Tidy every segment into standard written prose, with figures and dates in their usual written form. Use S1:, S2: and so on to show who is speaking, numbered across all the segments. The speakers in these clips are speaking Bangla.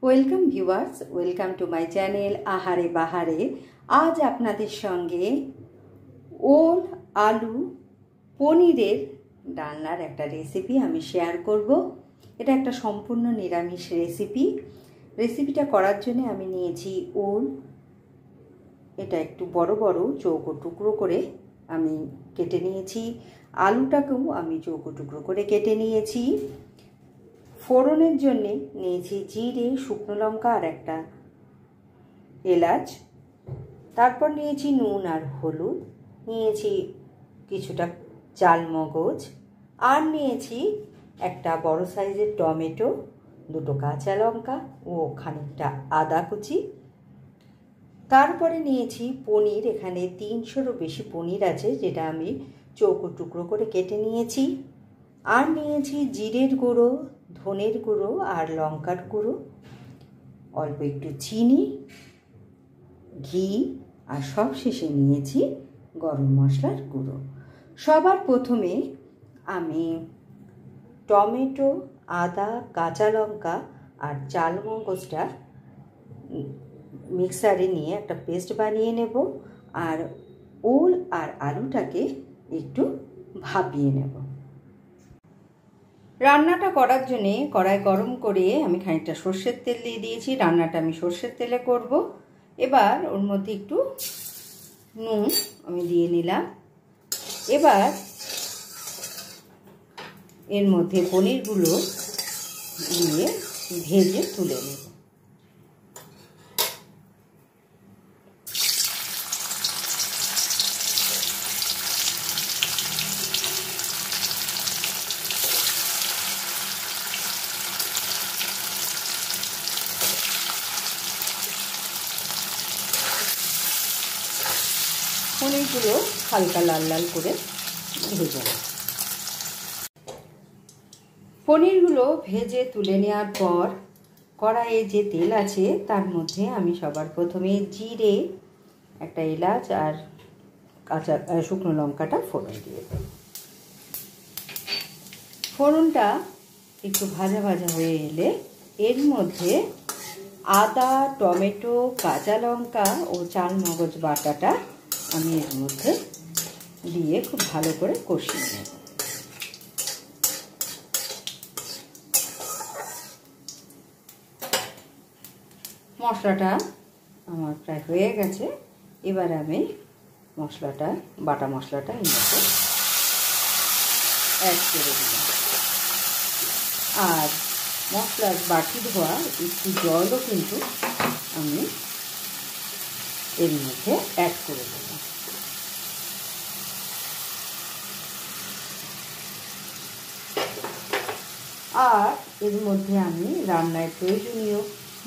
S1: Welcome viewers, welcome to my channel আহারে বাহারে। আজ আপনাদের সঙ্গে ওল আলু পনিরের ডালনার একটা রেসিপি আমি শেয়ার করব। এটা একটা সম্পূর্ণ নিরামিষ রেসিপিটা করার জন্য আমি নিয়েছি ওল। এটা একটু বড় বড় চৌকো টুকরো করে আমি কেটে নিয়েছি। আলুটাকেও আমি চৌকো টুকরো করে কেটে নিয়েছি। ফোড়নের জন্য নিয়েছি জিরে, শুকনো লঙ্কা আর একটা এলাচ। তারপর নিয়েছি নুন আর হলুদ, নিয়েছি কিছুটা চালমগজ, আর নিয়েছি একটা বড় সাইজের টমেটো, দুটো কাঁচা লঙ্কা ও খানিকটা আদা কুচি। তারপরে নিয়েছি পনির, এখানে 300-রও বেশি পনির আছে, যেটা আমি চৌকো টুকরো করে কেটে নিয়েছি। আর নিয়েছি জিরের গুঁড়ো, ধনের গুঁড়ো আর লঙ্কার গুঁড়ো, অল্প একটু চিনি, ঘি, আর সব শেষে নিয়েছি গরম মশলার গুঁড়ো। সবার প্রথমে আমি টমেটো, আদা, কাঁচা লঙ্কা আর চালমগজটা মিক্সারে নিয়ে একটা পেস্ট বানিয়ে নেব, আর ওল আর আলুটাকে একটু ভাপিয়ে নেব। রান্নাটা করার জন্যে কড়াই গরম করে আমি খানিকটা সর্ষের তেল দিয়ে দিয়েছি। রান্নাটা আমি সর্ষের তেলে করব। এবার ওর মধ্যে একটু নুন আমি দিয়ে নিলাম। এবার এর মধ্যে পনিরগুলো দিয়ে ভেজে তুলে নেব। পনিরগুলো হালকা লাল লাল করে ভেজে নেব। পনিরগুলো ভেজে তুলে নেওয়ার পর কড়াইয়ে যে তেল আছে তার মধ্যে আমি সবার প্রথমে জিরে, একটা এলাচ আর কাঁচা শুকনো লঙ্কাটা ফোড়ন দিয়ে দেব। ফোড়নটা একটু ভাজা ভাজা হয়ে এলে এর মধ্যে আদা, টমেটো, কাঁচা লঙ্কা ও চালমগজ বাটাটা আমি এর মধ্যে দিয়ে খুব ভালো করে কষিয়ে নেব। মশলাটা আমার প্রায় হয়ে গেছে। এবার আমি বাটা মশলাটা এর মধ্যে অ্যাড করে দিলাম, আর মশলার বাটি ধোয়া একটু জলও কিন্তু আমি এর মধ্যে অ্যাড করে দেব। আর এর মধ্যে আমি রান্নায় প্রয়োজনীয়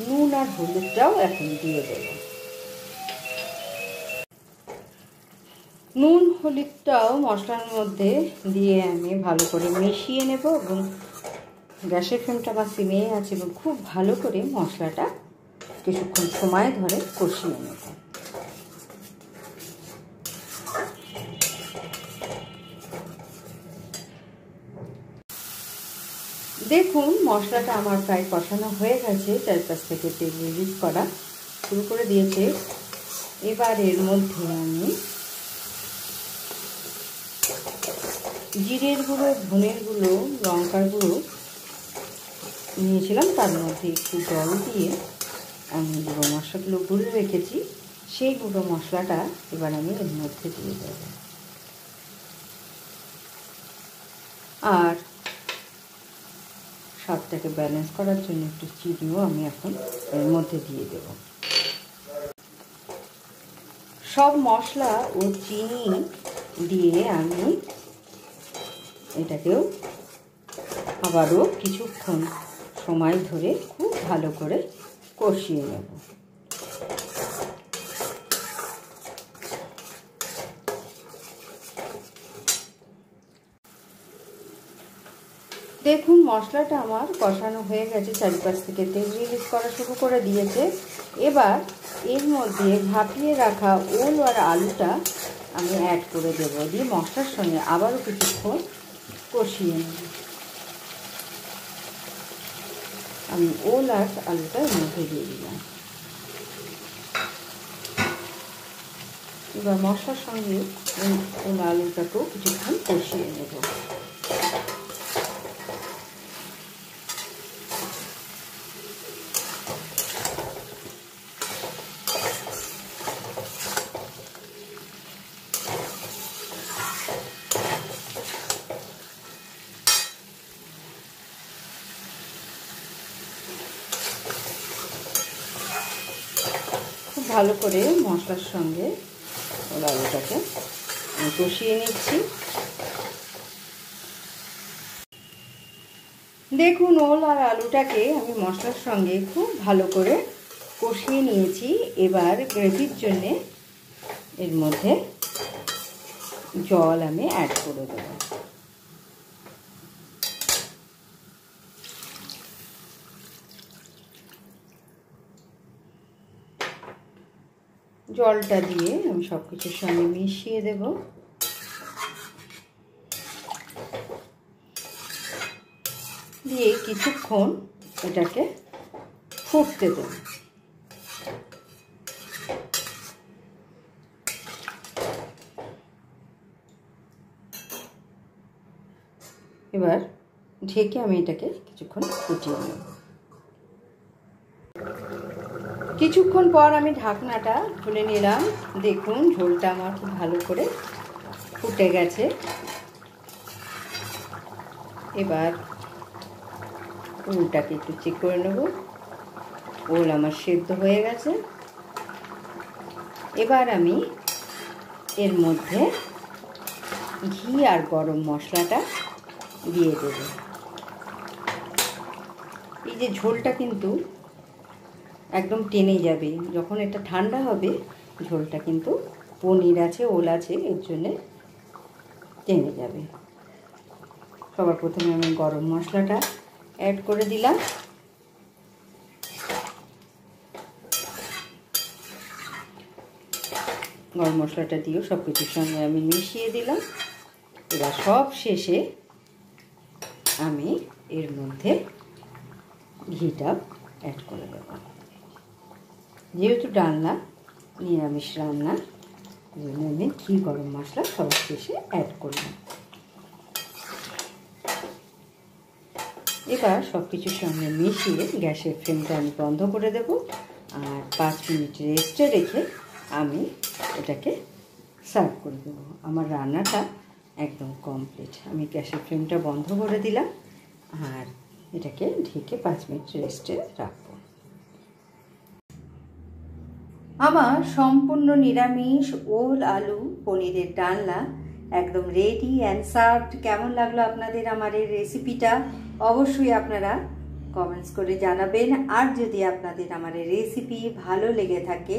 S1: নুন আর হলুদটাও এখন দিয়ে দেব। নুন হলুদটাও মশলার মধ্যে দিয়ে আমি ভালো করে মিশিয়ে নেব, এবং গ্যাসের ফ্লেমটা বা সিমে আছে, এবং খুব ভালো করে মশলাটা কিছুক্ষণ সময় ধরে কষিয়ে নেব। দেখুন মশলাটা আমার প্রায় কষানো হয়ে গেছে, চারপাশ থেকে তেল রিলিজ করা শুরু করে দিয়েছে। এবার এর মধ্যে আমি জিরের গুঁড়ো, ধনের গুঁড়ো, লঙ্কার গুঁড়ো নিয়েছিলাম, তার মধ্যে একটু জল দিয়ে আমি গুঁড়ো মশলাগুলো গুঁড়ে রেখেছি, সেই গুঁড়ো মশলাটা এবার আমি এর মধ্যে দিয়ে দেব। আর স্বাদটাকে ব্যালেন্স করার জন্য একটু চিনিও আমি এখন এর মধ্যে দিয়ে দেব। সব মশলা ও চিনি দিয়ে আমি এটাকেও আবারও কিছুক্ষণ সময় ধরে খুব ভালো করে কষিয়ে নেব। দেখুন মশলাটা আমার কষানো হয়ে গেছে, চারিপাশ থেকে তেল রিলিজ করা শুরু করে দিয়েছে। এবার এর মধ্যে ভাপিয়ে রাখা ওল আর আলুটা আমি অ্যাড করে দেবো, দিয়ে মশলার সঙ্গে আবারও কিছুক্ষণ কষিয়ে নেব। আমি ওল আর আলুটা এর মধ্যে দিয়ে দিলাম। এবার মশলার সঙ্গে ওল আলুটাকেও কিছুক্ষণ কষিয়ে নেব। খুব ভালো করে মশলার সঙ্গে ওল আলুটাকে কষিয়ে নিচ্ছি। দেখুন ওল আর আলুটাকে আমি মশলার সঙ্গে খুব ভালো করে কষিয়ে নিয়েছি। এবার গ্রেভির জন্যে এর মধ্যে জল আমি অ্যাড করে দেব। জলটা দিয়ে আমি সব কিছুর সঙ্গে মিশিয়ে দেব। দিয়ে কিছুক্ষণ এটাকে ফুটতে দেব। এবার ঢেকে আমি এটাকে কিছুক্ষণ ফুটিয়ে নেব। কিছুক্ষণ পর আমি ঢাকনাটা খুলে নিলাম। দেখুন ঝোলটা আমার খুব ভালো করে ফুটে গেছে। এবার ওলটাকে একটু চেক করে নেব। ওল আমার সেদ্ধ হয়ে গেছে। এবার আমি এর মধ্যে ঘি আর গরম মশলাটা দিয়ে দেব। এই যে ঝোলটা কিন্তু একদম টেনে যাবে। যখন এটা ঠান্ডা হবে ঝোলটা কিন্তু পনির আছে ওল আছে এর জন্যে টেনে যাবে। সবার প্রথমে আমি গরম মশলাটা অ্যাড করে দিলাম। গরম মশলাটা দিয়েও সব কিছুর সঙ্গে আমি মিশিয়ে দিলাম। এবার সব শেষে আমি এর মধ্যে ঘিটা অ্যাড করে দেব। যেহেতু ডালনা নিরামিষ রান্না এই জন্য আমি ঘি গরম মশলা সবার শেষে অ্যাড করলাম। এবার সব কিছুর সঙ্গে মিশিয়ে গ্যাসের ফ্লেমটা আমি বন্ধ করে দেব। আর 5 মিনিট রেস্টে রেখে আমি এটাকে সার্ভ করে দেব। আমার রান্নাটা একদম কমপ্লিট। আমি গ্যাসের ফ্লেমটা বন্ধ করে দিলাম আর এটাকে ঢেকে 5 মিনিট রেস্টে রাখবো। আমার সম্পূর্ণ নিরামিষ ওল আলু পনিরের ডালনা একদম রেডি অ্যান্ড সার্ভড। কেমন লাগলো আপনাদের আমার এই রেসিপিটা অবশ্যই আপনারা কমেন্টস করে জানাবেন। আর যদি আপনাদের আমার এই রেসিপি ভালো লেগে থাকে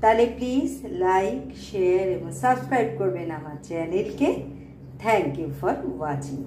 S1: তাহলে প্লিজ লাইক শেয়ার এবং সাবস্ক্রাইব করবেন আমার চ্যানেলকে। Thank you for watching.